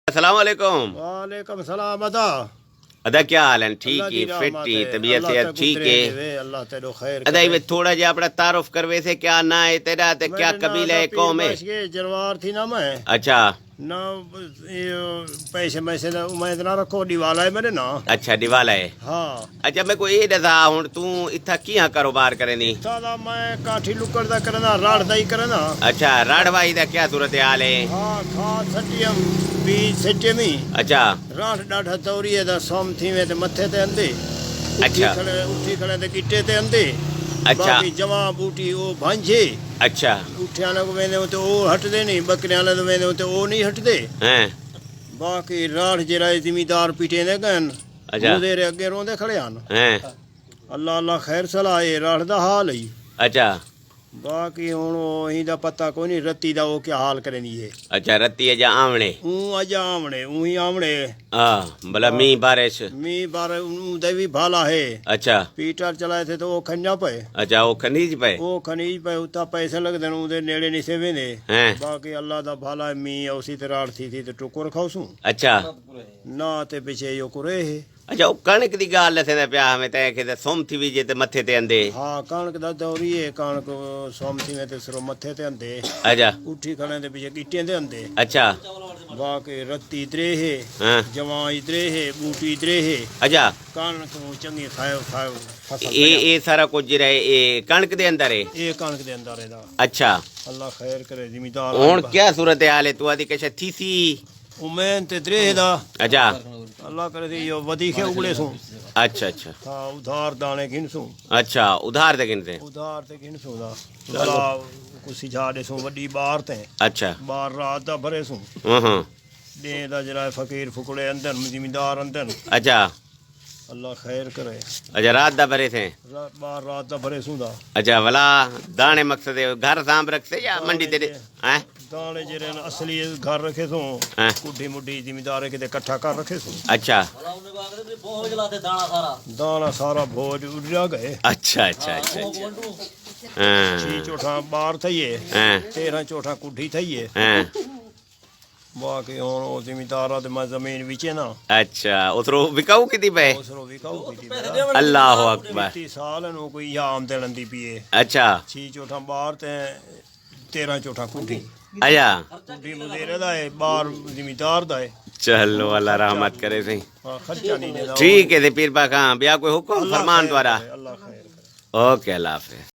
अस्सलाम वालेकुम। वालेकुम सलाम। अदा अदा क्या हाल है? ठीक है, फिट है, तबीयत है ठीक है। अल्लाह तेरो खैर अदा ये थोड़ा जा अपना तारुफ करवे से क्या ना है तेरा ते क्या कबीला है कौम है? ये जरवार थी ना मैं अच्छा ना पैसे मैसे ना मैं इतना रखो दिवाला है मेरे ना। अच्छा दिवाला है। हाँ अच्छा मैं कोई ये दसा हुन तू इथा किया कारोबार करे नी? साला मैं काठी लुकड़ दा करना राड़ दा ही करना। अच्छा राड़वाई दा क्या सूरत हाल है? हाँ खाद सटियम बीज सटियमी। अच्छा राड़ डाढ़ा दौरी है दा सोम थी में ते मथे ते अंदे। अच्छा उठी खड़े ते गिट्टे ते अंदे। अच्छा बाकी जमा बूटी वो भांजे। अच्छा उठियां को वेंदे तो वो हटदे नहीं, बकरियां वाले तो वेंदे तो वो नहीं हटदे हैं। बाकी राठ जेड़ा जिमीदार पीटे ने गन अच्छा ਉਹਦੇ ਅੱਗੇ ਰੋਂਦੇ ਖੜੇ ਹਨ। हैं ਅੱਲਾ ਅੱਲਾ ਖੈਰ ਸਲਾਹ ਇਹ ਰਾਠ ਦਾ ਹਾਲ ਹੀ। अच्छा ਬਾਕੀ ਹੁਣ ਉਹੀ ਦਾ ਪਤਾ ਕੋਈ ਨਹੀਂ ਰੱਤੀ ਦਾ ਉਹ ਕੀ ਹਾਲ ਕਰਨੀ ਹੈ। अच्छा रत्ती है जा आमणे ਉਹ ਅਜਾ ਆਮਣੇ ਉਹੀ ਆਮਣੇ हां भला मी बारिश मी बार ਉਹ ਦਾ ਵੀ ਭਾਲਾ ਹੈ। अच्छा ਪੀਟਰ ਚਲਾਏ ਥੇ तो वो खन्या पे अच्छा वो खनीज पे ਉਹ ਖਨੀਜ पे ਉਤਾ ਪੈਸੇ ਲੱਗਦੇ ਨੇ ਉਹਦੇ ਨੇੜੇ ਨਹੀਂ ਸੇਵੇ ਨੇ। हैं ਬਾਕੀ ਅੱਲਾ ਦਾ ਭਾਲਾ ਮੀ ਉਸੇ ਤੇ ਰਾਠ ਥੀ ਤੇ ਟੁਕਰ ਖਾਉਸੂ अच्छा ਨਾ ਤੇ ਪਿਛੇ ਯੋ ਕੁਰੇ ਹੈ। अच्छा वो कणक दी गाल लथे पिया हमें तय के सोम थी वीजे ते मथे ते अंदे। हाँ कणक दा दौरी है कणक सोमती में ते सिरो मथे ते अंदे। अच्छा उठी खड़े ते पीछे गिट्टे दे अंदे। अच्छा बाकी रत्ती इधरे है हाँ जवा इधरे है बूटी इधरे है। अच्छा कणक चंगी खायो खायो फसल ये सारा कुछ जरा ये कणक दे अंदर है। ये कणक दे अंदर है दा। अच्छा अल्लाह खैर करे जिमीदार। हुन क्या सूरत हाल है तू आदि कैसे थी सी? उमेन ते इधरे है दा। अच्छा अल्लाह करे थी यो वधी के उगले सू। अच्छा अच्छा हाँ उधार दाने गिनसू। अच्छा उधार दे गिनते उधार ते गिनसू दा भला कुछ झाड़े सू वड्डी बार ते। अच्छा बार रात दा भरे सू हां दे दा जरा फकीर फुकड़े अंदर जिमीदार अंदर। अच्छा अल्लाह खैर करे। अच्छा रात दा भरे थे बार रात दा भरे सूंदा। अच्छा भला दाने मकसद है घर सांभ रखते या मंडी ते हैं? दाने जेरे असली घर रखे सो हैं? कुड्डी मुड्डी जिमीदार के इकट्ठा कर रखे सो। अच्छा दाना सारा भोज उड़ा गए। अच्छा अच्छा अच्छा अच्छा हां 6 चोठा बार थईए हैं 13 चोठा कुड्डी थईए। हैं बाकी हुन ओ जिमीदारा ते मैं जमीन विचे ना। अच्छा उतरो विकाऊ किती पे? उसरो विकाऊ कीती अल्लाह अकबर 30 साल नु कोई आम ते लंदी पिए। अच्छा 6 चोठा बार ते 13 चोठा कुड्डी। अच्छा कुड्डी मुदेरे दा है बार जिमीदार दा है। चलो अल्लाह रहमत करे सही। हां खर्चा नहीं देना। ठीक है ते पीर बा खां बिया कोई हुक्म फरमान द्वारा। अल्लाह खैर करे। ओके अल्लाह हाफिज़।